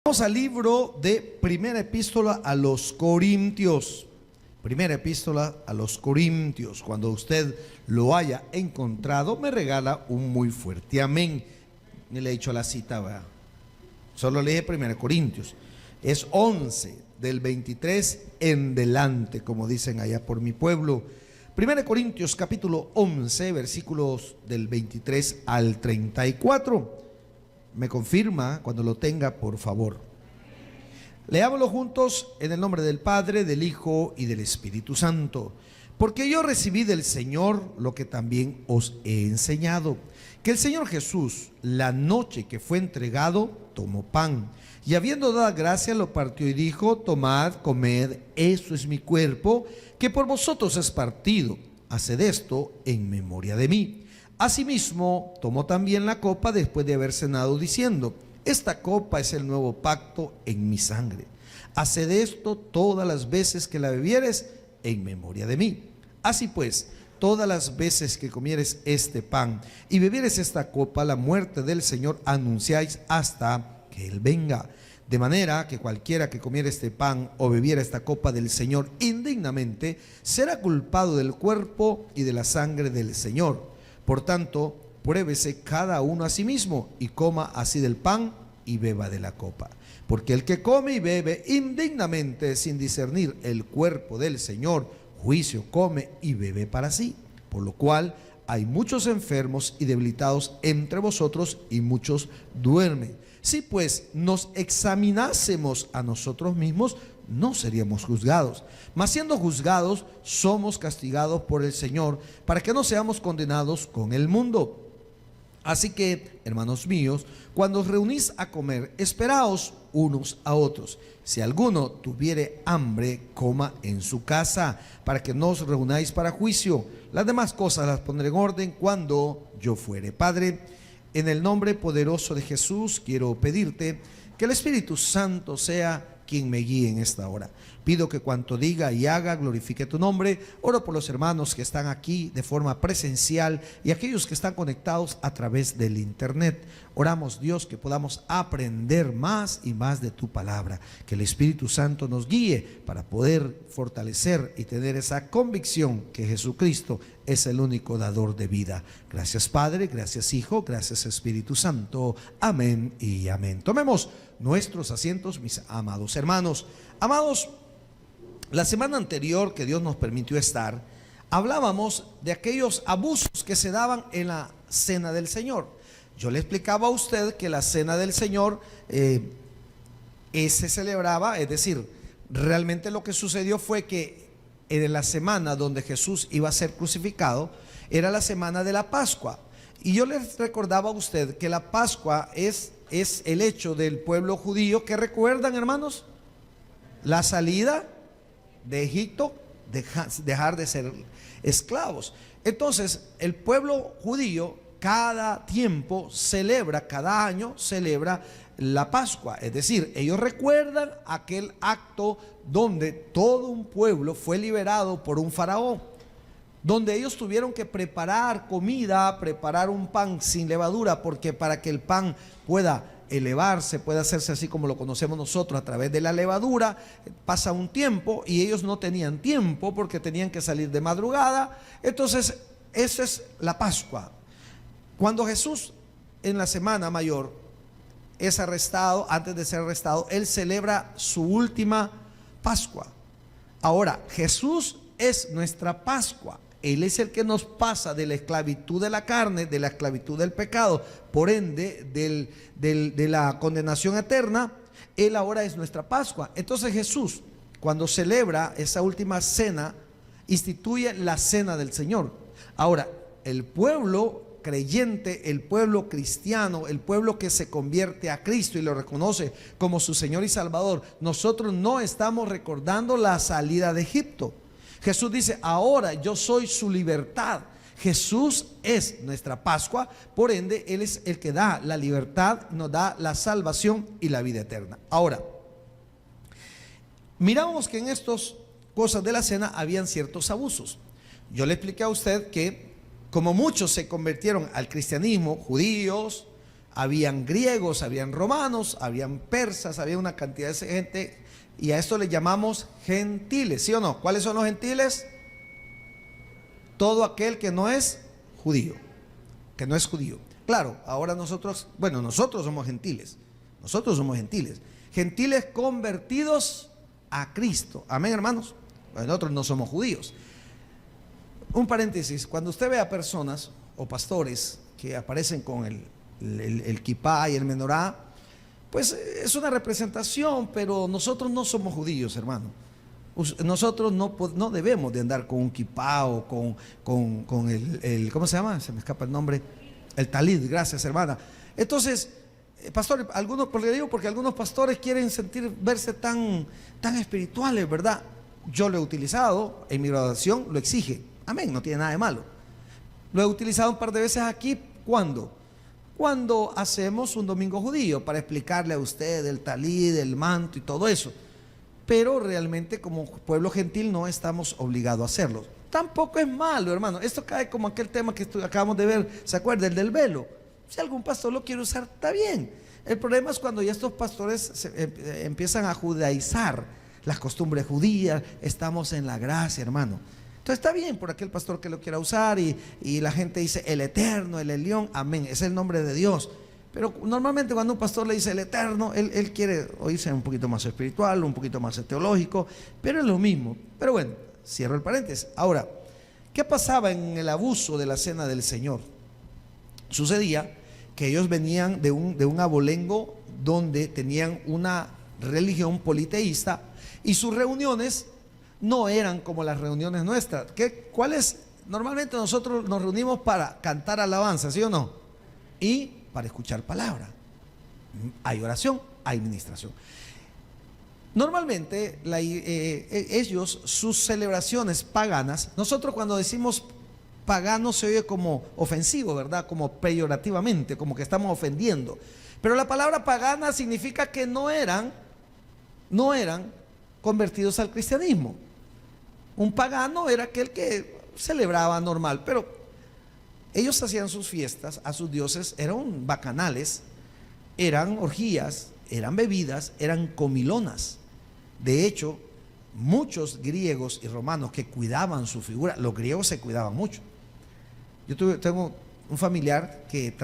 Vamos al libro de Primera Epístola a los Corintios. Primera Epístola a los Corintios. Cuando usted lo haya encontrado, me regala un muy fuerte amén. Ni le he dicho la cita, ¿verdad? Solo le dije Primera Corintios. Es 11, del 23 en delante, como dicen allá por mi pueblo. Primera Corintios capítulo 11, versículos del 23 al 34. Me confirma cuando lo tenga, por favor. Leámoslo juntos en el nombre del Padre, del Hijo y del Espíritu Santo. Porque yo recibí del Señor lo que también os he enseñado, que el Señor Jesús, la noche que fue entregado, tomó pan, y habiendo dado gracias, lo partió y dijo: tomad, comed, esto es mi cuerpo, que por vosotros es partido. Haced esto en memoria de mí. Asimismo, tomó también la copa después de haber cenado, diciendo: esta copa es el nuevo pacto en mi sangre. Haced esto todas las veces que la bebieres en memoria de mí. Así pues, todas las veces que comieres este pan y bebieres esta copa, la muerte del Señor anunciáis hasta que Él venga. De manera que cualquiera que comiera este pan o bebiera esta copa del Señor indignamente, será culpado del cuerpo y de la sangre del Señor. Por tanto, pruébese cada uno a sí mismo y coma así del pan y beba de la copa. Porque el que come y bebe indignamente sin discernir el cuerpo del Señor, juicio come y bebe para sí. Por lo cual hay muchos enfermos y debilitados entre vosotros y muchos duermen. Si pues nos examinásemos a nosotros mismos, no seríamos juzgados. Mas siendo juzgados, somos castigados por el Señor, para que no seamos condenados con el mundo. Así que, hermanos míos, cuando os reunís a comer, esperaos unos a otros. Si alguno tuviere hambre, coma en su casa, para que no os reunáis para juicio. Las demás cosas las pondré en orden cuando yo fuere. Padre, en el nombre poderoso de Jesús, quiero pedirte que el Espíritu Santo sea quien me guíe en esta hora. Pido que cuanto diga y haga glorifique tu nombre. Oro por los hermanos que están aquí de forma presencial y aquellos que están conectados a través del internet. Oramos, Dios, que podamos aprender más y más de tu palabra, que el Espíritu Santo nos guíe para poder fortalecer y tener esa convicción que Jesucristo es el único dador de vida. Gracias, Padre, gracias, Hijo, gracias, Espíritu Santo. Amén y amén. Tomemos nuestros asientos, mis amados hermanos. Amados, la semana anterior que Dios nos permitió estar, hablábamos de aquellos abusos que se daban en la cena del Señor. Yo le explicaba a usted que la cena del Señor se celebraba, es decir, realmente lo que sucedió fue que en la semana donde Jesús iba a ser crucificado, era la semana de la Pascua. Y yo les recordaba a usted que la Pascua es el hecho del pueblo judío que, recuerdan, hermanos, la salida de Egipto, dejar de ser esclavos. Entonces el pueblo judío cada tiempo celebra, cada año celebra la Pascua. Es decir, ellos recuerdan aquel acto donde todo un pueblo fue liberado por un faraón, donde ellos tuvieron que preparar comida, preparar un pan sin levadura, porque para que el pan pueda elevarse, puede hacerse así como lo conocemos nosotros a través de la levadura, pasa un tiempo y ellos no tenían tiempo porque tenían que salir de madrugada. Entonces esa es la Pascua. Cuando Jesús en la semana mayor es arrestado, antes de ser arrestado, él celebra su última Pascua. Ahora, Jesús es nuestra Pascua. Él es el que nos pasa de la esclavitud de la carne, de la esclavitud del pecado, por ende de la condenación eterna. Él ahora es nuestra Pascua. Entonces Jesús, cuando celebra esa última cena, instituye la cena del Señor. Ahora, el pueblo creyente, el pueblo cristiano, el pueblo que se convierte a Cristo y lo reconoce como su Señor y Salvador, nosotros no estamos recordando la salida de Egipto. Jesús dice: ahora yo soy su libertad. Jesús es nuestra Pascua, por ende Él es el que da la libertad, nos da la salvación y la vida eterna. Ahora, miramos que en estas cosas de la cena habían ciertos abusos. Yo le expliqué a usted que como muchos se convirtieron al cristianismo, judíos, Habían griegos, habían romanos, habían persas, había una cantidad de gente, y a esto le llamamos gentiles, ¿sí o no? ¿Cuáles son los gentiles? Todo aquel que no es judío, que no es judío. Claro, ahora nosotros somos gentiles, gentiles convertidos a Cristo. Amén, hermanos. Nosotros no somos judíos. Un paréntesis: cuando usted ve a personas o pastores que aparecen con el kipá y el menorá, pues es una representación, pero nosotros no somos judíos, hermano. Nosotros no debemos de andar con un kipá o con el ¿cómo se llama? Se me escapa el nombre. El talid. Gracias, hermana. Entonces, pastor, porque digo, porque algunos pastores quieren verse tan espirituales, ¿verdad? Yo lo he utilizado, en mi graduación lo exige. Amén, no tiene nada de malo. Lo he utilizado un par de veces aquí. ¿Cuándo? Cuando hacemos un domingo judío, para explicarle a usted el talid, el manto y todo eso. Pero realmente como pueblo gentil no estamos obligados a hacerlo. Tampoco es malo, hermano. Esto cae como aquel tema que acabamos de ver, ¿se acuerda? El del velo. Si algún pastor lo quiere usar, está bien. El problema es cuando ya estos pastores empiezan a judaizar las costumbres judías. Estamos en la gracia, hermano. Entonces está bien por aquel pastor que lo quiera usar, y la gente dice el Eterno, el Elión, amén, es el nombre de Dios. Pero normalmente cuando un pastor le dice el Eterno, él quiere oírse un poquito más espiritual, un poquito más teológico, pero es lo mismo. Pero bueno, cierro el paréntesis. Ahora, ¿qué pasaba en el abuso de la cena del Señor? Sucedía que ellos venían de un abolengo donde tenían una religión politeísta, y sus reuniones no eran como las reuniones nuestras. ¿Cuáles? Normalmente nosotros nos reunimos para cantar alabanza, ¿sí o no? Y para escuchar palabra. Hay oración, hay ministración. Normalmente ellos, sus celebraciones paganas, nosotros cuando decimos pagano se oye como ofensivo, ¿verdad? Como peyorativamente, como que estamos ofendiendo. Pero la palabra pagana significa que no eran convertidos al cristianismo. Un pagano era aquel que celebraba normal, pero ellos hacían sus fiestas a sus dioses, eran bacanales, eran orgías, eran bebidas, eran comilonas. De hecho, muchos griegos y romanos que cuidaban su figura, los griegos se cuidaban mucho. Yo tengo un familiar que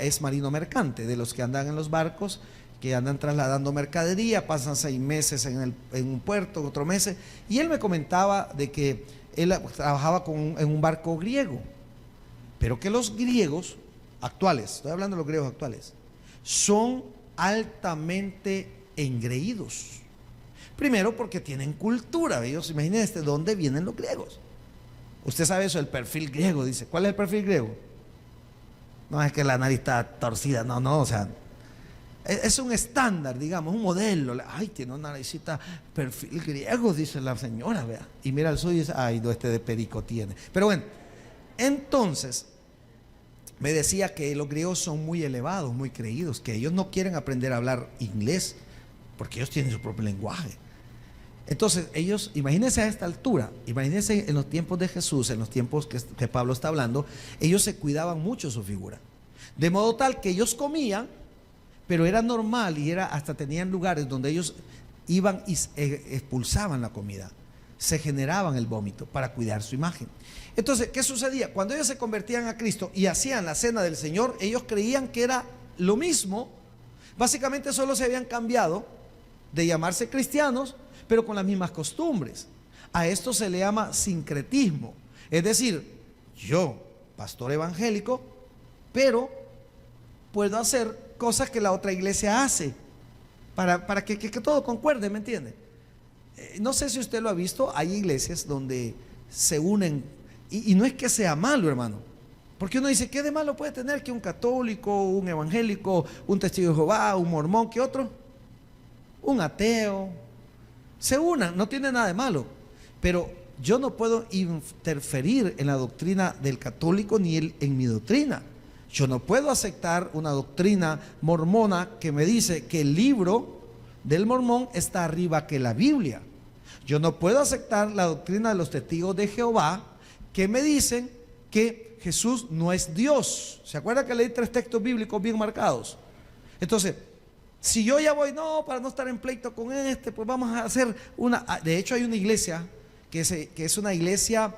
es marino mercante, de los que andan en los barcos, que andan trasladando mercadería, pasan 6 meses en un puerto, otros meses, y él me comentaba de que él trabajaba en un barco griego, pero que los griegos actuales, estoy hablando de los griegos actuales, son altamente engreídos. Primero porque tienen cultura. Ellos, imagínense de dónde vienen los griegos. Usted sabe eso, el perfil griego, dice. ¿Cuál es el perfil griego? No es que la nariz está torcida, no, o sea, es un estándar, digamos, un modelo. Ay, tiene una naricita perfil griego, dice la señora, vea. Y mira el suyo y dice, ay, no, este de perico tiene. Pero bueno, entonces me decía que los griegos son muy elevados, muy creídos, que ellos no quieren aprender a hablar inglés porque ellos tienen su propio lenguaje. Entonces ellos, imagínense a esta altura, imagínense en los tiempos de Jesús, en los tiempos que Pablo está hablando, ellos se cuidaban mucho su figura, de modo tal que ellos comían, pero era normal, y hasta tenían lugares donde ellos iban y expulsaban la comida, se generaban el vómito para cuidar su imagen. Entonces, ¿qué sucedía? Cuando ellos se convertían a Cristo y hacían la cena del Señor, ellos creían que era lo mismo. Básicamente solo se habían cambiado de llamarse cristianos, pero con las mismas costumbres. A esto se le llama sincretismo. Es decir, yo, pastor evangélico, pero puedo hacer cosas que la otra iglesia hace para que todo concuerde, ¿me entiende? No sé si usted lo ha visto, hay iglesias donde se unen, y no es que sea malo, hermano, porque uno dice, ¿qué de malo puede tener que un católico, un evangélico, un testigo de Jehová, un mormón, que otro? Un ateo, se unan, no tiene nada de malo. Pero yo no puedo interferir en la doctrina del católico ni en mi doctrina. Yo no puedo aceptar una doctrina mormona que me dice que el libro del mormón está arriba que la Biblia. Yo no puedo aceptar la doctrina de los testigos de Jehová que me dicen que Jesús no es Dios. ¿Se acuerda que leí 3 textos bíblicos bien marcados? Entonces, si yo ya voy, no, para no estar en pleito con pues vamos a hacer una. De hecho, hay una iglesia que es una iglesia,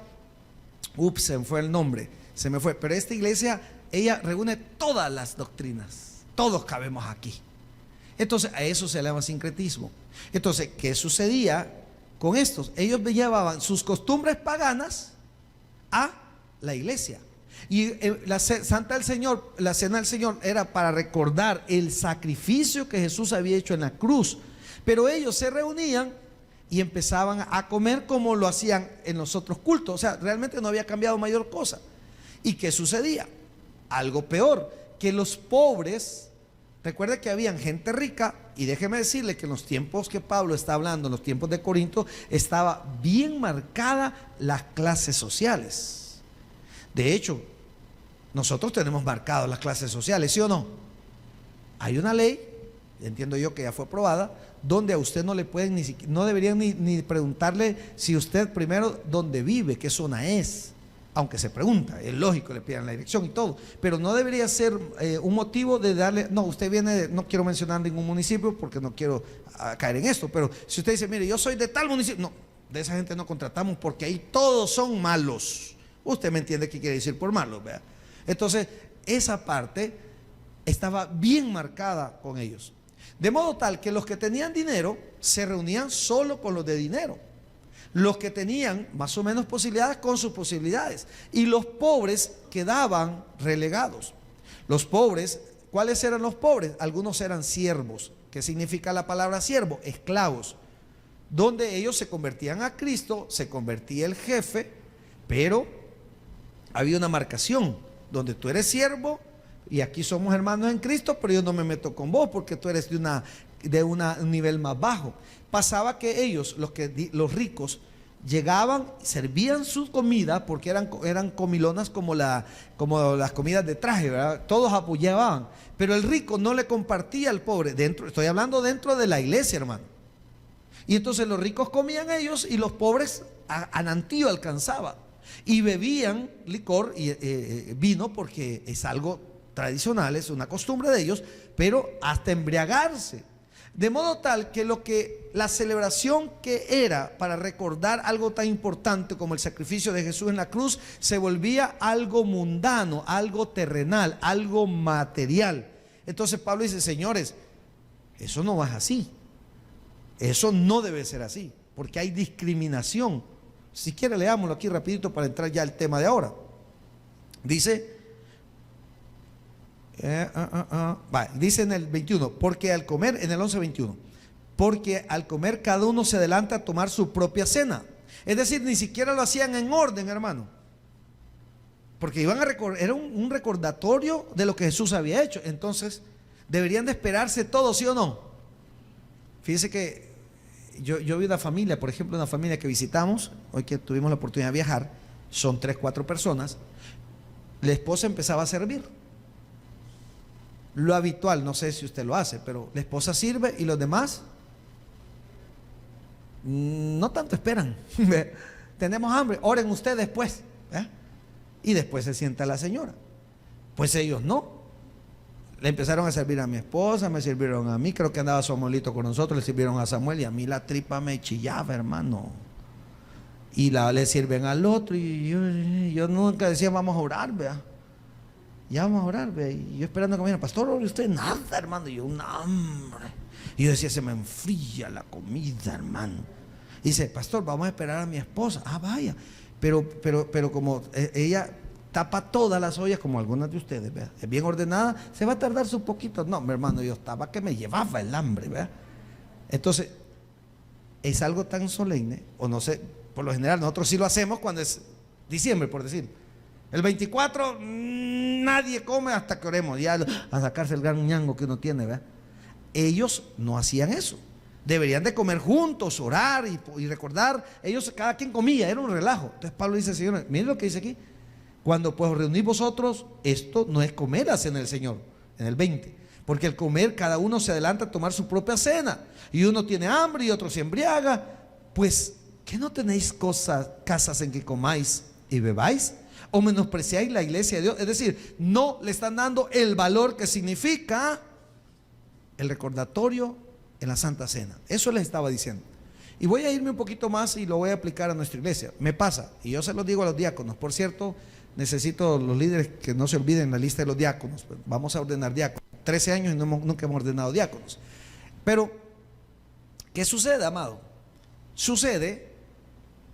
se me fue el nombre, se me fue, pero esta iglesia, ella reúne todas las doctrinas, todos cabemos aquí. Entonces, a eso se llama sincretismo. Entonces, ¿qué sucedía con estos? Ellos llevaban sus costumbres paganas a la iglesia. Y la Santa del Señor, la Cena del Señor, era para recordar el sacrificio que Jesús había hecho en la cruz. Pero ellos se reunían y empezaban a comer como lo hacían en los otros cultos. O sea, realmente no había cambiado mayor cosa. ¿Y qué sucedía? Algo peor, que los pobres, recuerde que habían gente rica, y déjeme decirle que en los tiempos que Pablo está hablando, en los tiempos de Corinto, estaba bien marcada las clases sociales. De hecho, nosotros tenemos marcadas las clases sociales, ¿sí o no? Hay una ley, entiendo yo que ya fue aprobada, donde a usted no le pueden no deberían ni preguntarle si usted primero dónde vive, qué zona es, aunque se pregunta, es lógico, le pidan la dirección y todo, pero no debería ser un motivo de darle, no, usted viene, no quiero mencionar ningún municipio porque no quiero caer en esto, pero si usted dice, mire, yo soy de tal municipio, no, de esa gente no contratamos porque ahí todos son malos. Usted me entiende qué quiere decir por malos, ¿verdad? Entonces, esa parte estaba bien marcada con ellos. De modo tal que los que tenían dinero se reunían solo con los de dinero. Los que tenían más o menos posibilidades con sus posibilidades. Y los pobres quedaban relegados. Los pobres, ¿cuáles eran los pobres? Algunos eran siervos. ¿Qué significa la palabra siervo? Esclavos. Donde ellos se convertían a Cristo, se convertía el jefe, pero había una marcación donde tú eres siervo y aquí somos hermanos en Cristo, pero yo no me meto con vos porque tú eres de un nivel más bajo. Pasaba que ellos, los ricos, llegaban, servían su comida porque eran comilonas como las comidas de traje, ¿verdad? Todos apoyaban, pero el rico no le compartía al pobre. Estoy hablando dentro de la iglesia, hermano. Y entonces los ricos comían ellos y los pobres a nantío alcanzaba. Y bebían licor y vino porque es algo tradicional, es una costumbre de ellos, pero hasta embriagarse. De modo tal que la celebración que era para recordar algo tan importante como el sacrificio de Jesús en la cruz, se volvía algo mundano, algo terrenal, algo material. Entonces Pablo dice, señores, eso no es así. Eso no debe ser así, porque hay discriminación. Si quiere leámoslo aquí rapidito para entrar ya al tema de ahora. Dice, dice en el 21, porque al comer, en el 11:21, porque al comer cada uno se adelanta a tomar su propia cena. Es decir, ni siquiera lo hacían en orden, hermano. Porque iban a recordar, era un recordatorio de lo que Jesús había hecho. Entonces, deberían de esperarse todos, ¿sí o no? Fíjese que yo vi una familia, por ejemplo, una familia que visitamos, hoy que tuvimos la oportunidad de viajar, son 3, 4 personas. La esposa empezaba a servir. Lo habitual, no sé si usted lo hace, pero la esposa sirve y los demás no tanto esperan. Tenemos hambre, oren ustedes después. Y después se sienta la señora. Pues ellos no. Le empezaron a servir a mi esposa, me sirvieron a mí, creo que andaba Samuelito con nosotros, le sirvieron a Samuel y a mí la tripa me chillaba, hermano. Y le sirven al otro y yo nunca decía vamos a orar, vea. Ya vamos a orar, vea. Y yo esperando que me dijeran, pastor, ore usted, nada, hermano. Y yo, un hambre. Y yo decía, se me enfría la comida, hermano. Y dice, pastor, vamos a esperar a mi esposa. Ah, vaya. Pero como ella tapa todas las ollas como algunas de ustedes, ¿verdad? Es bien ordenada, se va a tardar su poquito. No, mi hermano, yo estaba que me llevaba el hambre, ¿verdad? Entonces, es algo tan solemne, o no sé, por lo general nosotros sí lo hacemos cuando es diciembre, por decir. El 24 nadie come hasta que oremos, ya a sacarse el gran ñango que uno tiene, ¿verdad? Ellos no hacían eso. Deberían de comer juntos, orar y recordar. Ellos, cada quien comía, era un relajo. Entonces Pablo dice, Señor, miren lo que dice aquí. Cuando pues os reunís vosotros, esto no es comer en el Señor, en el 20. Porque al comer cada uno se adelanta a tomar su propia cena. Y uno tiene hambre y otro se embriaga. Pues, ¿qué no tenéis casas en que comáis y bebáis, o menospreciáis la iglesia de Dios. Es decir, no le están dando el valor que significa el recordatorio en la Santa Cena. Eso les estaba diciendo. Y voy a irme un poquito más y lo voy a aplicar a nuestra iglesia. Me pasa, y yo se lo digo a los diáconos. Por cierto, necesito los líderes que no se olviden la lista de los diáconos. Vamos a ordenar diáconos. 13 años y nunca hemos ordenado diáconos. Pero, ¿qué sucede, amado? Sucede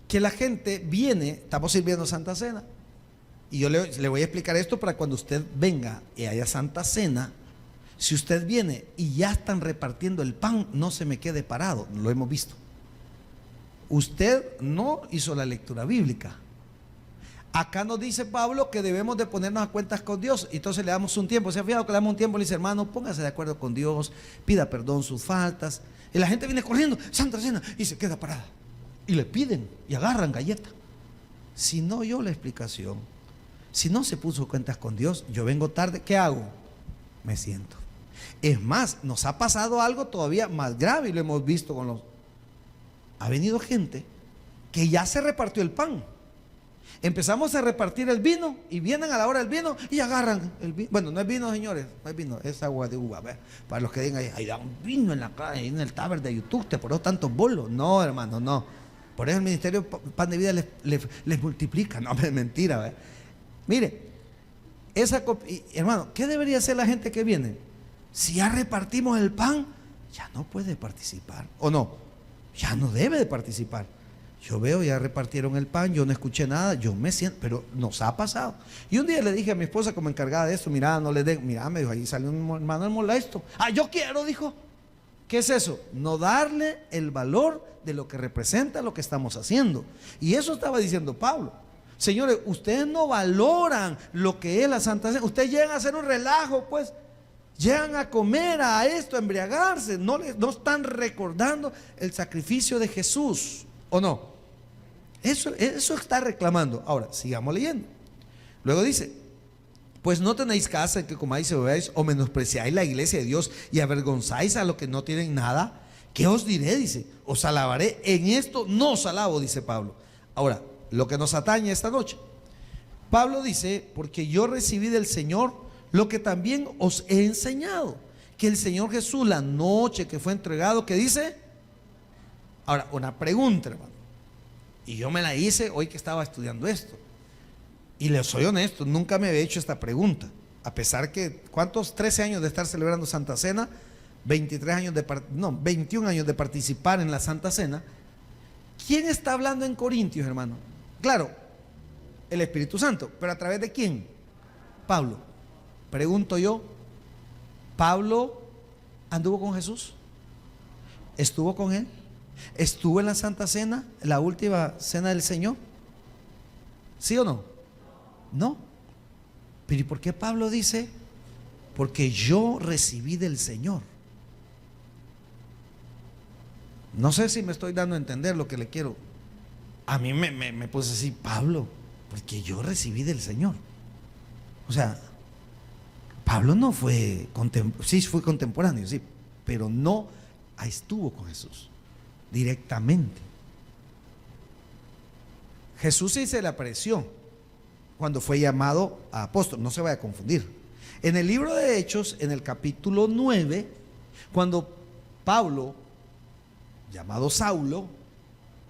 que la gente viene, estamos sirviendo Santa Cena, y yo le voy a explicar esto para cuando usted venga y haya Santa Cena. Si usted viene y ya están repartiendo el pan, no se me quede parado, lo hemos visto. Usted no hizo la lectura bíblica. Acá nos dice Pablo que debemos de ponernos a cuentas con Dios. Entonces le damos un tiempo. ¿Se ha fijado que le damos un tiempo? Le dice, hermano, póngase de acuerdo con Dios, pida perdón sus faltas. Y la gente viene corriendo, Santa Cena, y se queda parada. Y le piden y agarran galleta. Si no oyó la explicación, si no se puso cuentas con Dios, yo vengo tarde, ¿qué hago? Me siento. Es más, nos ha pasado algo todavía más grave y lo hemos visto con los... Ha venido gente que ya se repartió el pan. Empezamos a repartir el vino y vienen a la hora del vino y agarran el vino. Bueno, no es vino, señores, no es vino, es agua de uva. ¿Ve? Para los que digan, ahí da un vino en la calle, ahí en el taber de YouTube, te poró tantos bolos. No, hermano, no. Por eso el Ministerio Pan de Vida les multiplica. No, es mentira. ¿Ve? Mire, hermano, ¿qué debería hacer la gente que viene? Si ya repartimos el pan, ya no puede participar. ¿O no? Ya no debe de participar. Yo veo, ya repartieron el pan, yo no escuché nada, yo me siento, pero nos ha pasado. Y un día le dije a mi esposa como encargada de esto, mira, no le den, mira, me dijo, ahí salió un hermano molesto. Ah, yo quiero, dijo. ¿Qué es eso? No darle el valor de lo que representa lo que estamos haciendo. Y eso estaba diciendo Pablo. Señores, ustedes no valoran lo que es la Santa Cena. Ustedes llegan a hacer un relajo, pues. Llegan a comer, a esto, a embriagarse. No están recordando el sacrificio de Jesús, ¿o no? Eso está reclamando. Ahora, sigamos leyendo. Luego dice, pues no tenéis casa en que comáis y bebáis, o menospreciáis la iglesia de Dios y avergonzáis a los que no tienen nada. ¿Qué os diré? Dice, os alabaré. En esto no os alabo, dice Pablo. Ahora, lo que nos atañe esta noche. Pablo dice, porque yo recibí del Señor lo que también os he enseñado, que el Señor Jesús la noche que fue entregado, ¿qué dice? Ahora, una pregunta, hermano. Y yo me la hice hoy que estaba estudiando esto. Y les soy honesto, nunca me había hecho esta pregunta. A pesar que, ¿cuántos? 13 años de estar celebrando Santa Cena, 21 años de participar en la Santa Cena. ¿Quién está hablando en Corintios, hermano? Claro, el Espíritu Santo, pero ¿a través de quién? Pablo. Pregunto yo, ¿Pablo anduvo con Jesús? ¿Estuvo con él? ¿Estuvo en la Santa Cena, la última cena del Señor? ¿Sí o no? No. Pero ¿y por qué Pablo dice? Porque yo recibí del Señor. No sé si me estoy dando a entender lo que le quiero. A mí me puse así, Pablo, porque yo recibí del Señor. O sea, Pablo no fue sí fue contemporáneo, sí, pero no estuvo con Jesús directamente. Jesús sí se le apareció cuando fue llamado a apóstol, no se vaya a confundir. En el libro de Hechos, en el capítulo 9, cuando Pablo, llamado Saulo,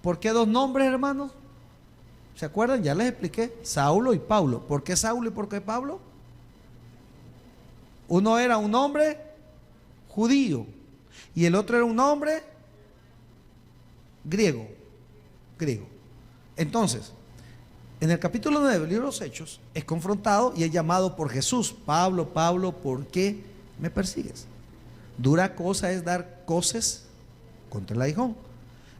¿por qué dos nombres, hermanos? ¿Se acuerdan? Ya les expliqué, Saulo y Pablo. ¿Por qué Saulo y por qué Pablo? Uno era un hombre judío y el otro era un hombre griego. Entonces, en el capítulo 9 del libro de los Hechos es confrontado y es llamado por Jesús. Pablo, ¿por qué me persigues? Dura cosa es dar coces contra el aguijón.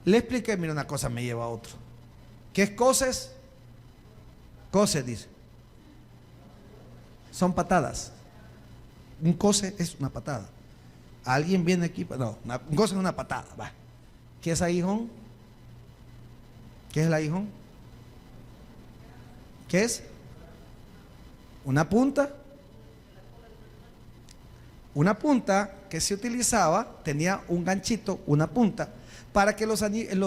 Le expliqué, mira, una cosa me lleva a otro. ¿Qué es coces? Coces, dice. Son patadas. Un coce es una patada. Alguien viene aquí, no, un coce es una patada. Va. ¿Qué es aguijón? ¿Qué es el aguijón? ¿Qué es? Una punta. Una punta que se utilizaba, tenía un ganchito, una punta, para que los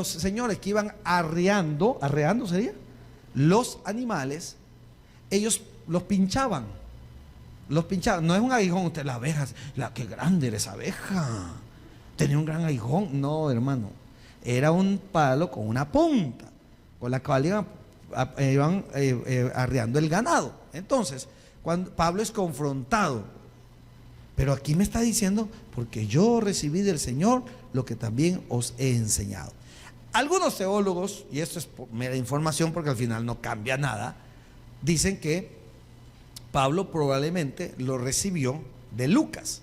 señores que iban arreando sería, los animales, ellos los pinchaban. Los pinchaban. No es un aguijón, usted, la abeja, qué grande era esa abeja. Tenía un gran aguijón. No, hermano. Era un palo con una punta, con la cual iban arreando el ganado. Entonces, cuando Pablo es confrontado, pero aquí me está diciendo, porque yo recibí del Señor lo que también os he enseñado. Algunos teólogos, y esto es mera información porque al final no cambia nada, dicen que Pablo probablemente lo recibió de Lucas.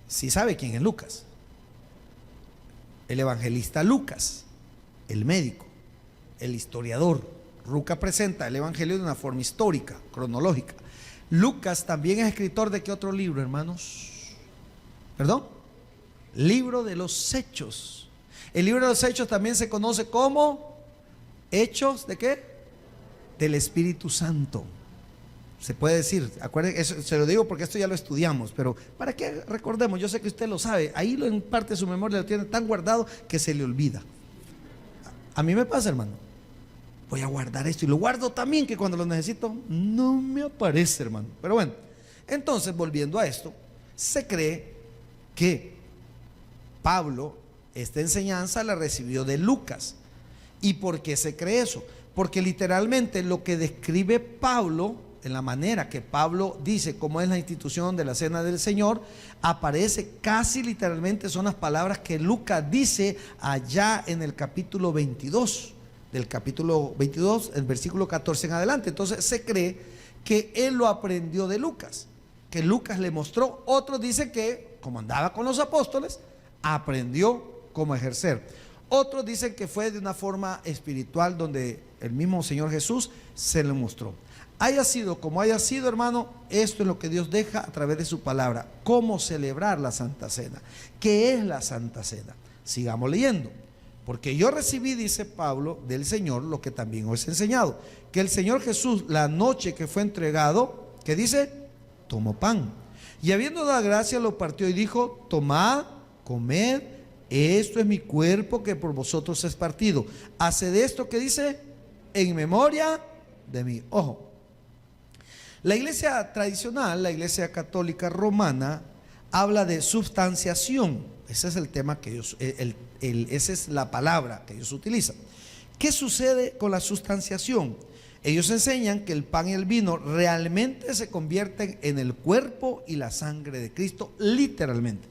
¿Sí sabe quién es Lucas? El evangelista Lucas, el médico, el historiador. Lucas presenta el evangelio de una forma histórica, cronológica. Lucas también es escritor de ¿qué otro libro, hermanos? ¿Perdón? Libro de los Hechos. El libro de los Hechos también se conoce como Hechos ¿de qué? Del Espíritu Santo. Se puede decir, acuérdense, eso se lo digo porque esto ya lo estudiamos, pero para que recordemos, yo sé que usted lo sabe, ahí en parte de su memoria lo tiene tan guardado que se le olvida. A mí me pasa, hermano, voy a guardar esto y lo guardo también, que cuando lo necesito no me aparece, hermano. Pero bueno, entonces volviendo a esto, se cree que Pablo esta enseñanza la recibió de Lucas. ¿Y por qué se cree eso? Porque literalmente lo que describe Pablo, en la manera que Pablo dice cómo es la institución de la cena del Señor, aparece casi literalmente, son las palabras que Lucas dice allá en el capítulo 22, del capítulo 22, el versículo 14 en adelante. Entonces se cree que él lo aprendió de Lucas, que Lucas le mostró. Otros dicen que, como andaba con los apóstoles, aprendió cómo ejercer. Otros dicen que fue de una forma espiritual donde el mismo Señor Jesús se le mostró. Haya sido como haya sido, hermano, esto es lo que Dios deja a través de su palabra. Cómo celebrar la Santa Cena. ¿Qué es la Santa Cena? Sigamos leyendo. Porque yo recibí, dice Pablo, del Señor lo que también os he enseñado. Que el Señor Jesús, la noche que fue entregado, ¿qué dice? Tomó pan. Y habiendo dado gracia, lo partió y dijo: tomad, comed, esto es mi cuerpo que por vosotros es partido. Haced esto, que dice, en memoria de mí. Ojo. La iglesia tradicional, la iglesia católica romana, habla de substanciación. Ese es el tema que ellos, esa es la palabra que ellos utilizan. ¿Qué sucede con la substanciación? Ellos enseñan que el pan y el vino realmente se convierten en el cuerpo y la sangre de Cristo, literalmente.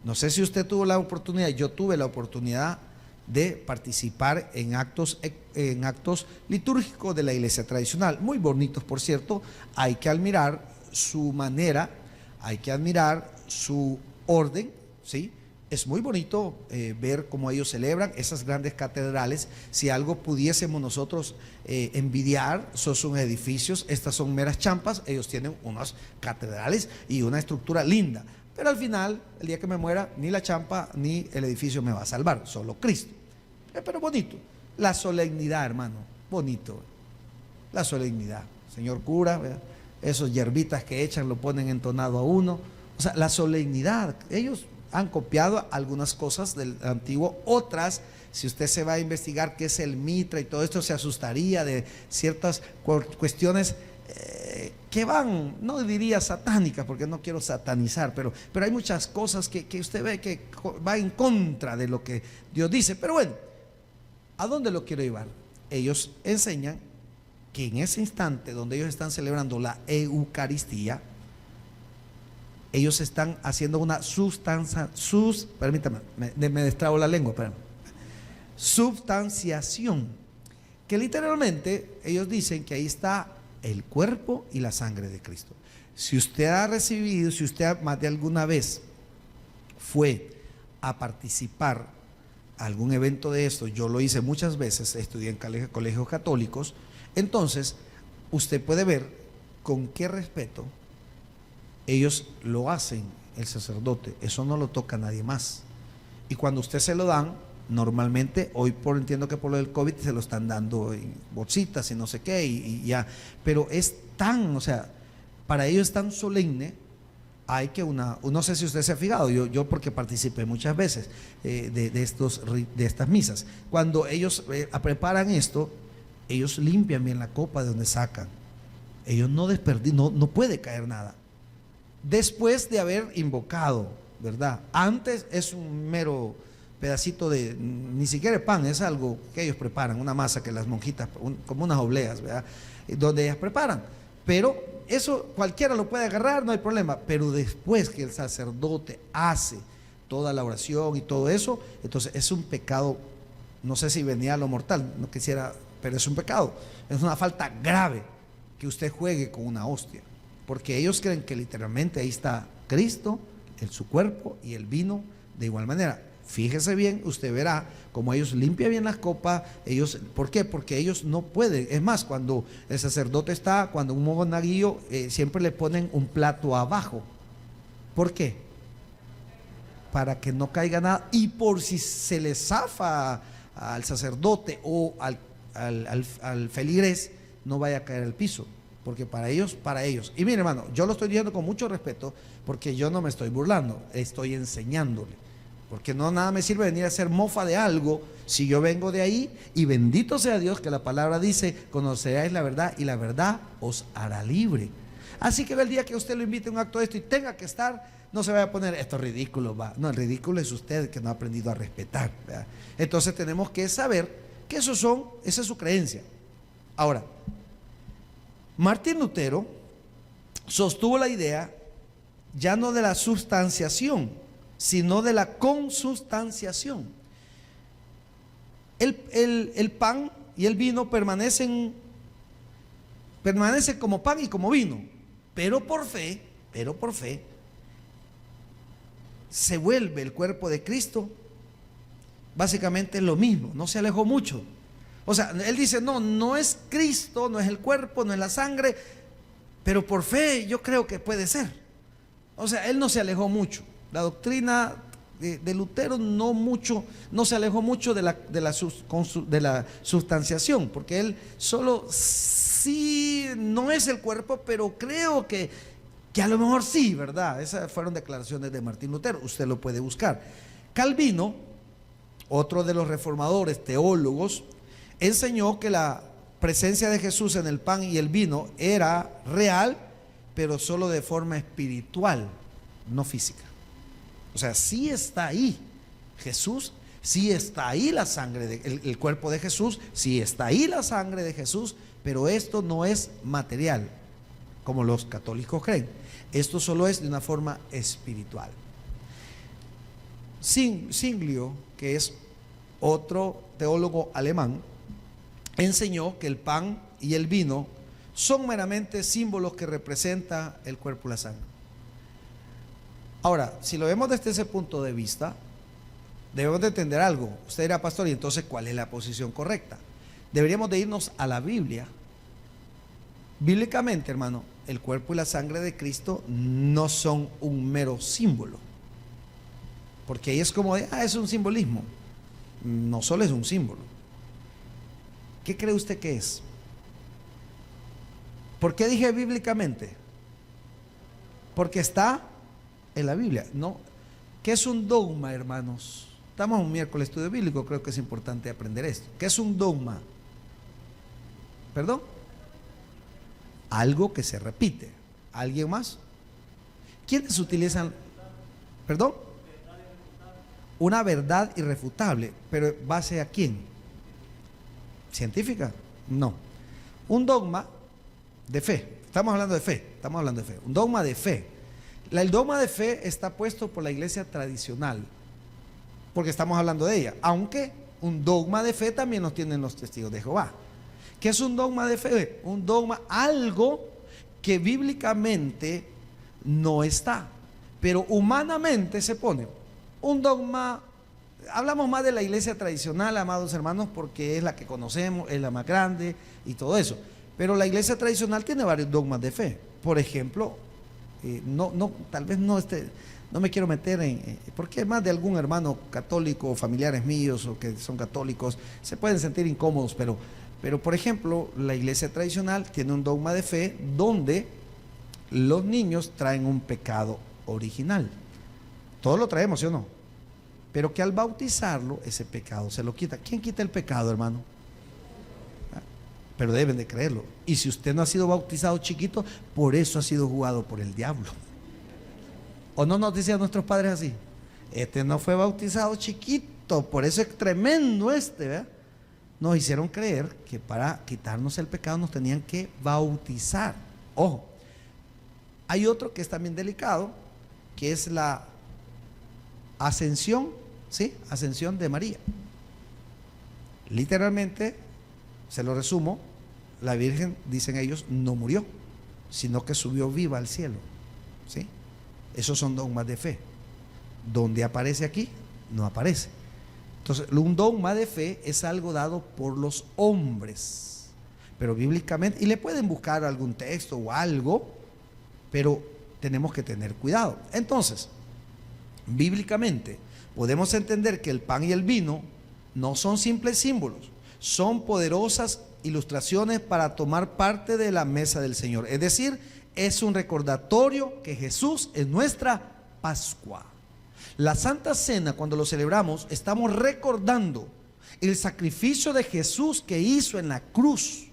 No sé si usted tuvo la oportunidad, yo tuve la oportunidad de participar en actos litúrgicos de la iglesia tradicional, muy bonitos, por cierto. Hay que admirar su manera, hay que admirar su orden, ¿sí? Es muy bonito ver cómo ellos celebran esas grandes catedrales. Si algo pudiésemos nosotros envidiar, son edificios. Estas son meras champas. Ellos tienen unas catedrales y una estructura linda. Pero al final, el día que me muera, ni la champa ni el edificio me va a salvar, solo Cristo. Pero bonito. La solemnidad, hermano, bonito. La solemnidad. Señor cura, ¿verdad? Esos hierbitas que echan lo ponen entonado a uno. O sea, la solemnidad. Ellos han copiado algunas cosas del antiguo, otras, si usted se va a investigar qué es el mitra y todo esto, se asustaría de ciertas cuestiones que van, no diría satánicas, porque no quiero satanizar, pero hay muchas cosas que usted ve que va en contra de lo que Dios dice. Pero bueno, ¿a dónde lo quiero llevar? Ellos enseñan que en ese instante donde ellos están celebrando la Eucaristía, ellos están haciendo una permítame, me destrabo la lengua, substanciación, que literalmente ellos dicen que ahí está el cuerpo y la sangre de Cristo. Si usted ha recibido, si usted más de alguna vez fue a participar a algún evento de esto, yo lo hice muchas veces, estudié en colegios católicos, entonces usted puede ver con qué respeto ellos lo hacen, el sacerdote. Eso no lo toca nadie más. Y cuando usted se lo dan, normalmente, hoy entiendo que por lo del COVID se lo están dando en bolsitas y no sé qué, y ya. Pero es tan, o sea, para ellos es tan solemne. Hay que no sé si usted se ha fijado, yo porque participé muchas veces de estas misas. Cuando ellos preparan esto, ellos limpian bien la copa de donde sacan. Ellos no desperdician, no puede caer nada. Después de haber invocado, ¿verdad? Antes es un mero pedacito de, ni siquiera de pan, es algo que ellos preparan, una masa que las monjitas, como unas obleas, ¿verdad? Donde ellas preparan. Pero eso cualquiera lo puede agarrar, no hay problema. Pero después que el sacerdote hace toda la oración y todo eso, entonces es un pecado, no sé si venial o mortal, no quisiera, pero es un pecado, es una falta grave que usted juegue con una hostia, porque ellos creen que literalmente ahí está Cristo, su cuerpo y el vino de igual manera. Fíjese bien, usted verá como ellos limpian bien las copas. Ellos, ¿por qué? Porque ellos no pueden. Es más, cuando el sacerdote está, cuando un monaguillo, siempre le ponen un plato abajo. ¿Por qué? Para que no caiga nada, y por si se le zafa al sacerdote o al feligrés, no vaya a caer al piso. Porque para ellos. Y mire, hermano, yo lo estoy diciendo con mucho respeto, porque yo no me estoy burlando, estoy enseñándole. Porque no nada me sirve venir a hacer mofa de algo si yo vengo de ahí, y bendito sea Dios que la palabra dice: conoceráis la verdad y la verdad os hará libre. Así que el día que usted lo invite a un acto de esto y tenga que estar, no se vaya a poner esto ridículo, va. No, el ridículo es usted que no ha aprendido a respetar, ¿verdad? Entonces tenemos que saber que esa es su creencia. Ahora, Martín Lutero sostuvo la idea ya no de la sustanciación, sino de la consubstanciación. El pan y el vino permanecen como pan y como vino, pero por fe se vuelve el cuerpo de Cristo básicamente lo mismo, no se alejó mucho. O sea, él dice: no es Cristo, no es el cuerpo, no es la sangre, pero por fe yo creo que puede ser. O sea, él no se alejó mucho. La doctrina de Lutero no se alejó mucho de la sustanciación, porque él solo sí no es el cuerpo, pero creo que a lo mejor sí, ¿verdad? Esas fueron declaraciones de Martín Lutero, usted lo puede buscar. Calvino, otro de los reformadores teólogos, enseñó que la presencia de Jesús en el pan y el vino era real, pero solo de forma espiritual, no física. O sea, sí está ahí Jesús, sí está ahí la sangre, el cuerpo de Jesús, sí está ahí la sangre de Jesús, pero esto no es material, como los católicos creen. Esto solo es de una forma espiritual. Zwinglio, que es otro teólogo alemán, enseñó que el pan y el vino son meramente símbolos que representan el cuerpo y la sangre. Ahora, si lo vemos desde ese punto de vista, debemos de entender algo. Usted dirá: pastor, ¿y entonces cuál es la posición correcta? Deberíamos de irnos a la Biblia. Bíblicamente, hermano, el cuerpo y la sangre de Cristo no son un mero símbolo, porque ahí es como es un simbolismo. No solo es un símbolo. ¿Qué cree usted que es? ¿Por qué dije bíblicamente? Porque está en la Biblia. No, ¿qué es un dogma, hermanos? Estamos en un miércoles de estudio bíblico, creo que es importante aprender esto. ¿Qué es un dogma? ¿Perdón? Algo que se repite. ¿Alguien más? ¿Quiénes utilizan? ¿Perdón? Una verdad irrefutable, pero ¿base a quién? ¿Científica? No. Un dogma de fe. Estamos hablando de fe. Un dogma de fe. El dogma de fe está puesto por la iglesia tradicional, porque estamos hablando de ella. Aunque un dogma de fe también los tienen los testigos de Jehová. ¿Qué es un dogma de fe? Un dogma, algo que bíblicamente no está, pero humanamente se pone. Un dogma, hablamos más de la iglesia tradicional, amados hermanos, porque es la que conocemos, es la más grande y todo eso. Pero la iglesia tradicional tiene varios dogmas de fe. Por ejemplo, tal vez no me quiero meter porque más de algún hermano católico o familiares míos o que son católicos se pueden sentir incómodos, pero por ejemplo, la iglesia tradicional tiene un dogma de fe donde los niños traen un pecado original. Todos lo traemos, ¿sí o no? Pero que al bautizarlo, ese pecado se lo quita. ¿Quién quita el pecado, hermano? pero deben de creerlo. Y si usted no ha sido bautizado chiquito, por eso ha sido jugado por el diablo. ¿O no nos decían nuestros padres así? Este no fue bautizado chiquito, por eso es tremendo ¿verdad? Nos hicieron creer que para quitarnos el pecado nos tenían que bautizar. Ojo, hay otro que es también delicado, que es la ascensión, ¿sí? Ascensión de María. Literalmente, se lo resumo, la Virgen, dicen ellos, no murió, sino que subió viva al cielo, ¿sí? Esos son dogmas de fe. Donde aparece aquí, no aparece. Entonces, un dogma de fe es algo dado por los hombres, pero bíblicamente, y le pueden buscar algún texto o algo, pero tenemos que tener cuidado. Entonces, bíblicamente, podemos entender que el pan y el vino no son simples símbolos, son poderosas ilustraciones para tomar parte de la mesa del Señor. Es decir, es un recordatorio que Jesús es nuestra Pascua. La Santa Cena, cuando lo celebramos, estamos recordando el sacrificio de Jesús que hizo en la cruz.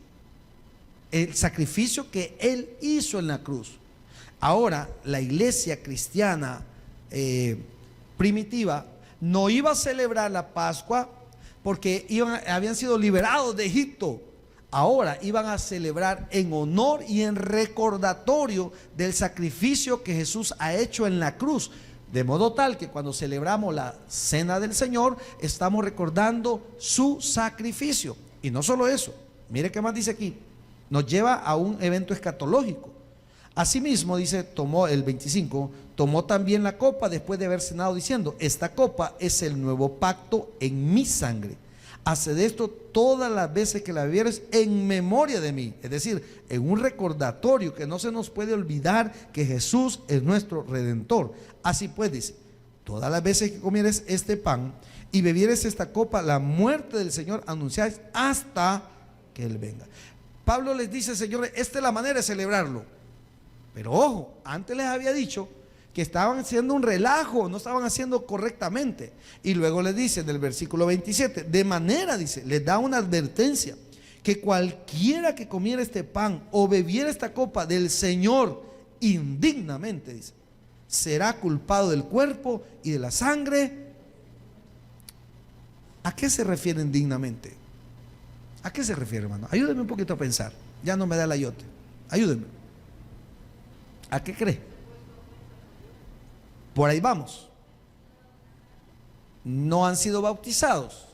El sacrificio que Él hizo en la cruz. Ahora, la iglesia cristiana primitiva no iba a celebrar la Pascua porque habían sido liberados de Egipto. Ahora iban a celebrar en honor y en recordatorio del sacrificio que Jesús ha hecho en la cruz. De modo tal que cuando celebramos la cena del Señor, estamos recordando su sacrificio. Y no solo eso, mire qué más dice aquí, nos lleva a un evento escatológico. Asimismo, dice, tomó el 25, tomó también la copa después de haber cenado diciendo, esta copa es el nuevo pacto en mi sangre. Haced esto todas las veces que la bebieres en memoria de mí. Es decir, en un recordatorio que no se nos puede olvidar que Jesús es nuestro Redentor. Así pues, dice, todas las veces que comieres este pan y bebieres esta copa, la muerte del Señor anunciáis hasta que Él venga. Pablo les dice, señores, esta es la manera de celebrarlo. Pero ojo, antes les había dicho que estaban haciendo un relajo, no estaban haciendo correctamente. Y luego les dice en el versículo 27, de manera, dice, les da una advertencia, que cualquiera que comiera este pan o bebiera esta copa del Señor indignamente, dice, será culpado del cuerpo y de la sangre. ¿A qué se refiere indignamente? ¿A qué se refiere, hermano? Ayúdenme un poquito a pensar. Ya no me da el ayote. Ayúdenme. ¿A qué cree? Por ahí vamos. No han sido bautizados.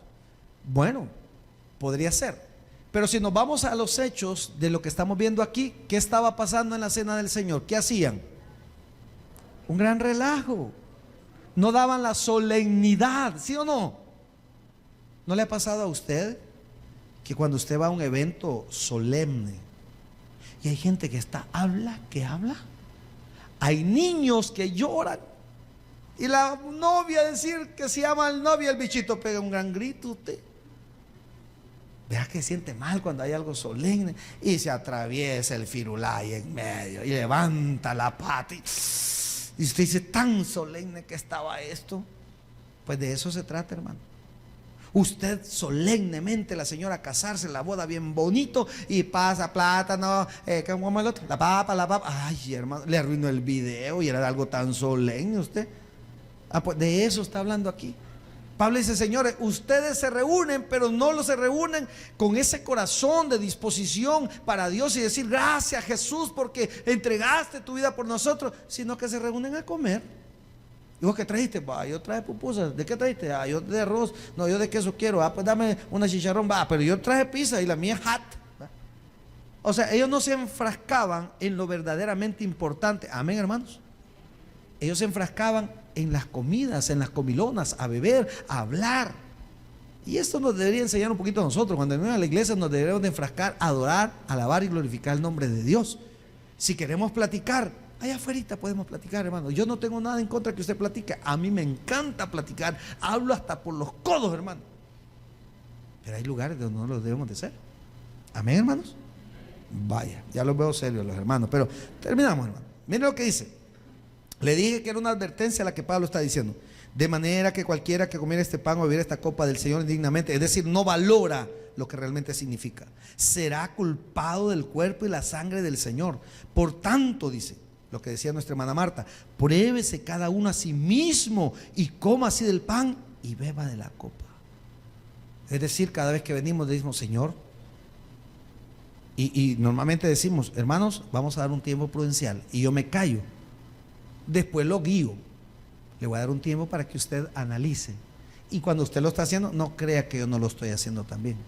Bueno, podría ser. Pero si nos vamos a los hechos de lo que estamos viendo aquí, ¿qué estaba pasando en la cena del Señor? ¿Qué hacían? Un gran relajo. No daban la solemnidad, ¿sí o no? ¿No le ha pasado a usted que cuando usted va a un evento solemne y hay gente que habla? Hay niños que lloran y la novia decir que se llama el novio, el bichito pega un gran grito. Usted vea que siente mal cuando hay algo solemne y se atraviesa el firulay en medio y levanta la pata y usted dice, tan solemne que estaba esto. Pues de eso se trata, hermano. Usted solemnemente, la señora casarse, la boda bien bonito y pasa plátano, ¿cómo el otro? La papa. Ay, hermano, le arruinó el video y era algo tan solemne usted. Pues de eso está hablando aquí. Pablo dice, señores, ustedes se reúnen, pero no se reúnen con ese corazón de disposición para Dios y decir, gracias Jesús porque entregaste tu vida por nosotros, sino que se reúnen a comer. ¿Y vos qué trajiste? Yo traje pupusas. ¿De qué trajiste? Yo de arroz. No, yo de queso quiero. Pues dame una chicharrón. Pero yo traje pizza y la mía es hot. O sea, ellos no se enfrascaban en lo verdaderamente importante. Amén, hermanos. Ellos se enfrascaban en las comidas, en las comilonas, a beber, a hablar. Y esto nos debería enseñar un poquito a nosotros. Cuando venimos a la iglesia nos deberíamos de enfrascar, adorar, alabar y glorificar el nombre de Dios. Si queremos platicar, allá afuera podemos platicar, hermano. Yo no tengo nada en contra que usted platique. A mí me encanta platicar. Hablo hasta por los codos, hermano. Pero hay lugares donde no lo debemos de hacer. Amén, hermanos. Vaya, ya los veo serios los hermanos. Pero terminamos, hermano. Miren lo que dice. Le dije que era una advertencia a la que Pablo está diciendo. De manera que cualquiera que comiera este pan o bebiera esta copa del Señor indignamente, es decir, no valora lo que realmente significa, será culpado del cuerpo y la sangre del Señor. Por tanto, dice lo que decía nuestra hermana Marta, pruébese cada uno a sí mismo y coma así del pan y beba de la copa. Es decir, cada vez que venimos decimos, Señor, y normalmente decimos, hermanos, vamos a dar un tiempo prudencial, y yo me callo, después lo guío. Le voy a dar un tiempo para que usted analice, y cuando usted lo está haciendo, no crea que yo no lo estoy haciendo también.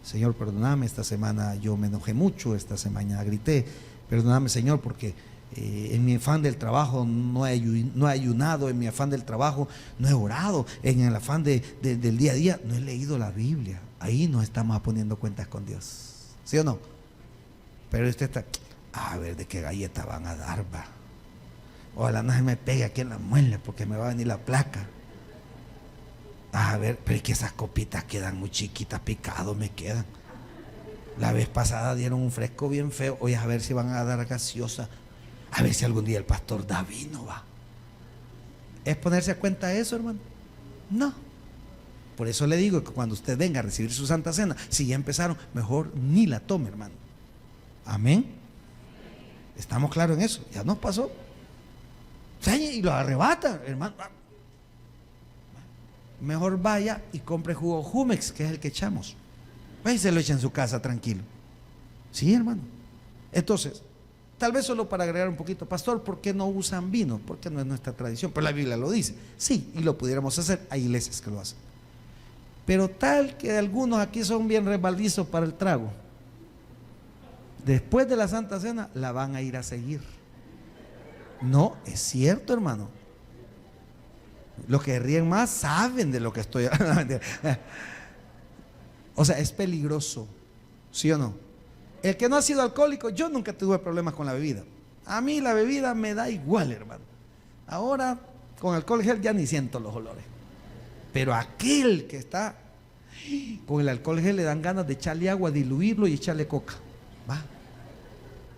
Señor, perdóname, esta semana yo me enojé mucho, esta semana grité, perdóname, Señor, porque en mi afán del trabajo no he ayunado, en mi afán del trabajo no he orado, en el afán del día a día no he leído la Biblia. Ahí nos estamos poniendo cuentas con Dios, ¿sí o no? Pero usted está, a ver de qué galleta van a dar, va. Ojalá no se me pegue aquí en la muela porque me va a venir la placa. A ver, pero es que esas copitas quedan muy chiquitas, picados me quedan. La vez pasada dieron un fresco bien feo. Oye, a ver si van a dar gaseosa. A ver si algún día el pastor da vino, va. ¿Es ponerse a cuenta eso, hermano? No. Por eso le digo que cuando usted venga a recibir su Santa Cena, si ya empezaron, mejor ni la tome, hermano. Amén. ¿Estamos claros en eso? Ya nos pasó. Y lo arrebata, hermano. Mejor vaya y compre jugo Jumex, que es el que echamos. Y se lo echa en su casa tranquilo. Sí, hermano. Entonces, tal vez solo para agregar un poquito, pastor, ¿por qué no usan vino? Porque no es nuestra tradición, pero la Biblia lo dice. Sí, y lo pudiéramos hacer, hay iglesias que lo hacen. Pero tal que algunos aquí son bien resbaldizos para el trago, después de la Santa Cena la van a ir a seguir. No, es cierto, hermano. Los que ríen más saben de lo que estoy hablando. O sea, es peligroso, ¿sí o no? El que no ha sido alcohólico, yo nunca tuve problemas con la bebida. A mí la bebida me da igual, hermano. Ahora con alcohol gel ya ni siento los olores. Pero aquel que está con el alcohol gel le dan ganas de echarle agua, diluirlo y echarle coca. ¿Va?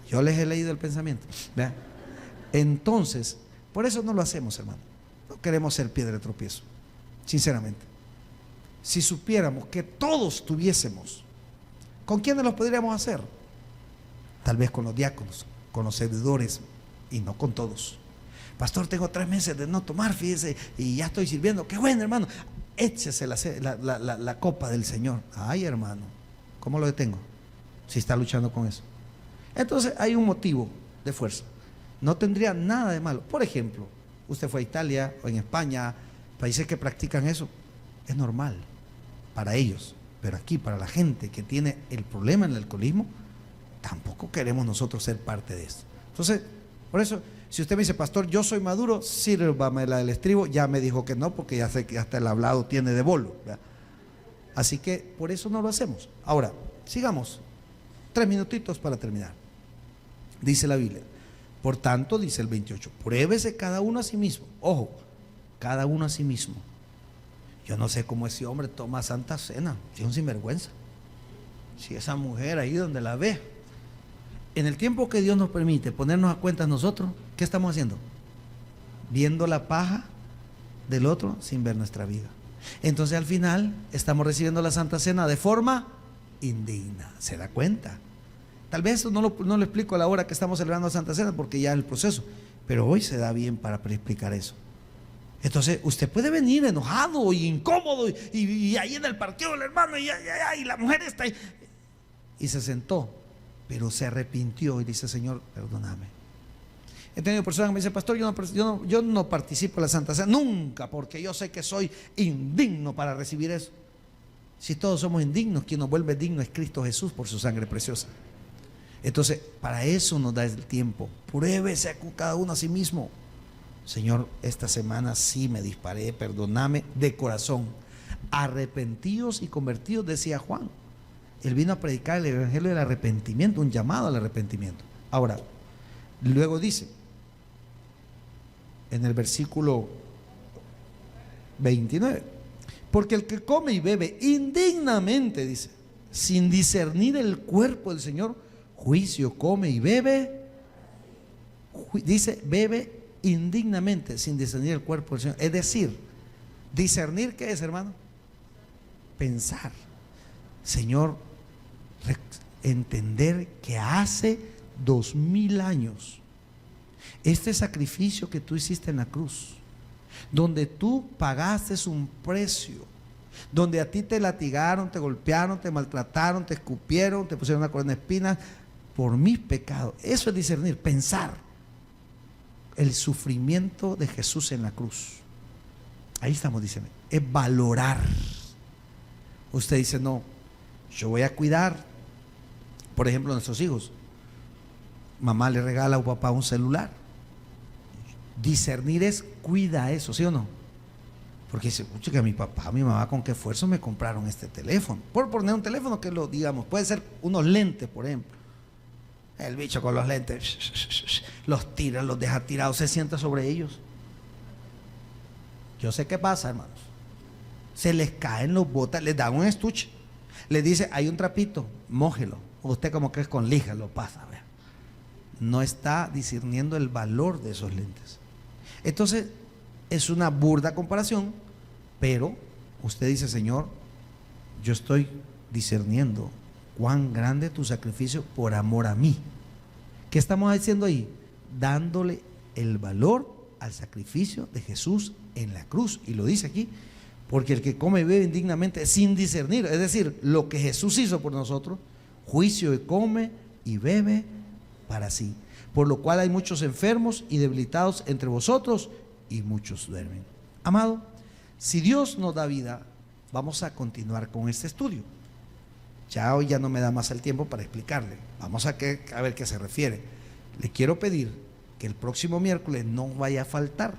Yo les he leído el pensamiento. ¿Vean? Entonces, por eso no lo hacemos, hermano. No queremos ser piedra de tropiezo, sinceramente. Si supiéramos que todos tuviésemos, ¿con quiénes los podríamos hacer? Tal vez con los diáconos, con los servidores, y no con todos. Pastor, tengo 3 meses de no tomar, fíjese, y ya estoy sirviendo. Qué bueno, hermano. Échese la copa del Señor. Ay, hermano, ¿cómo lo detengo? Si está luchando con eso. Entonces hay un motivo de fuerza. No tendría nada de malo. Por ejemplo, usted fue a Italia o en España, países que practican eso. Es normal para ellos, pero aquí para la gente que tiene el problema en el alcoholismo, tampoco queremos nosotros ser parte de esto. Entonces, por eso, si usted me dice, pastor, yo soy maduro, sírvame la del estribo, ya me dijo que no, porque ya sé que hasta el hablado tiene de bolo, ¿verdad? Así que por eso no lo hacemos. Ahora, sigamos. 3 minutitos para terminar. Dice la Biblia. Por tanto, dice el 28, pruébese cada uno a sí mismo. Ojo, cada uno a sí mismo. Yo no sé cómo ese hombre toma Santa Cena, si es un sinvergüenza. Si esa mujer ahí donde la ve, en el tiempo que Dios nos permite ponernos a cuenta nosotros, ¿qué estamos haciendo? Viendo la paja del otro sin ver nuestra vida. Entonces al final estamos recibiendo la Santa Cena de forma indigna. ¿Se da cuenta? Tal vez eso no lo explico a la hora que estamos celebrando la Santa Cena porque ya es el proceso, pero hoy se da bien para explicar eso. Entonces usted puede venir enojado y incómodo y ahí en el partido del hermano y la mujer está ahí, y se sentó, pero se arrepintió y dice, Señor, perdóname. He tenido personas que me dicen, pastor, yo no participo en la Santa Cena nunca porque yo sé que soy indigno para recibir eso. Si todos somos indignos, quien nos vuelve digno es Cristo Jesús por su sangre preciosa. Entonces, para eso nos da el tiempo. Pruébese cada uno a sí mismo. Señor, esta semana sí me disparé, perdóname de corazón. Arrepentidos y convertidos, decía Juan. Él vino a predicar el evangelio del arrepentimiento, un llamado al arrepentimiento. Ahora, luego dice, en el versículo 29, porque el que come y bebe indignamente, dice, sin discernir el cuerpo del Señor, juicio come y bebe, dice, bebe indignamente sin discernir el cuerpo del Señor. Es decir, Discernir, ¿qué es, hermano? Pensar. Señor, entender que hace 2000 años este sacrificio que tú hiciste en la cruz, donde tú pagaste un precio, donde a ti te latigaron, te golpearon, te maltrataron, te escupieron, te pusieron una corona de espinas por mis pecados. Eso es discernir, pensar el sufrimiento de Jesús en la cruz. Ahí estamos diciendo, es valorar. Usted dice, no, yo voy a cuidar, por ejemplo, a nuestros hijos. Mamá le regala a papá un celular. Discernir es, cuida eso, ¿sí o no? Porque dice, pucha, que mi papá, mi mamá, con qué esfuerzo me compraron este teléfono. Por poner un teléfono que lo, digamos, puede ser unos lentes, por ejemplo. El bicho con los lentes, los tira, los deja tirados, se sienta sobre ellos. Yo sé qué pasa, hermanos. Se les caen los botas, les dan un estuche. Les dice, hay un trapito, mójelo. Usted como que es con lija, lo pasa. ¿Ve? No está discerniendo el valor de esos lentes. Entonces, es una burda comparación, pero usted dice, Señor, yo estoy discerniendo cuán grande es tu sacrificio por amor a mí. ¿Qué estamos haciendo ahí? Dándole el valor al sacrificio de Jesús en la cruz. Y lo dice aquí, porque el que come y bebe indignamente sin discernir, es decir, lo que Jesús hizo por nosotros, juicio y come y bebe para sí. Por lo cual hay muchos enfermos y debilitados entre vosotros y muchos duermen. Amado, si Dios nos da vida, vamos a continuar con este estudio. Ya hoy ya no me da más el tiempo para explicarle. Vamos a ver qué se refiere. Le quiero pedir que el próximo miércoles no vaya a faltar.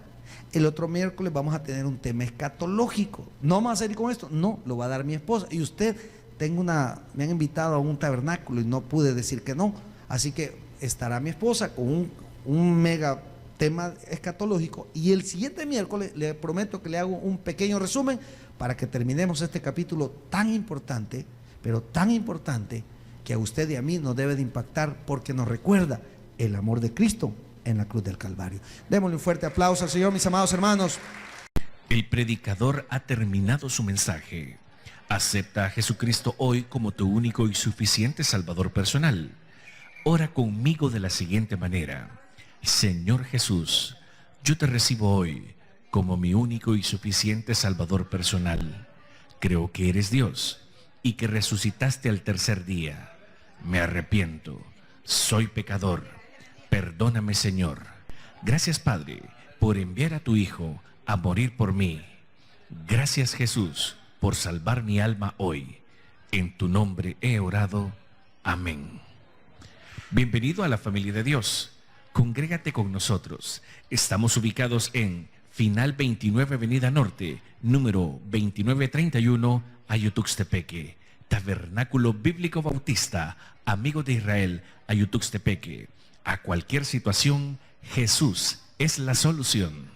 El otro miércoles vamos a tener un tema escatológico. No vamos a seguir con esto, no, lo va a dar mi esposa. Y usted, me han invitado a un tabernáculo y no pude decir que no. Así que estará mi esposa con un mega tema escatológico. Y el siguiente miércoles le prometo que le hago un pequeño resumen para que terminemos este capítulo tan importante, pero tan importante, que a usted y a mí nos debe de impactar, porque nos recuerda el amor de Cristo en la cruz del Calvario. Démosle un fuerte aplauso al Señor, mis amados hermanos. El predicador ha terminado su mensaje. Acepta a Jesucristo hoy como tu único y suficiente Salvador personal. Ora conmigo de la siguiente manera: Señor Jesús, yo te recibo hoy como mi único y suficiente Salvador personal. Creo que eres Dios y que resucitaste al tercer día. Me arrepiento, soy pecador. Perdóname, Señor. Gracias, Padre, por enviar a tu Hijo a morir por mí. Gracias, Jesús, por salvar mi alma hoy. En tu nombre he orado. Amén. Bienvenido a la familia de Dios. Congrégate con nosotros. Estamos ubicados en Final 29 Avenida Norte, número 2931, Ayutuxtepeque. Tabernáculo Bíblico Bautista, Amigo de Israel, Ayutuxtepeque. A cualquier situación, Jesús es la solución.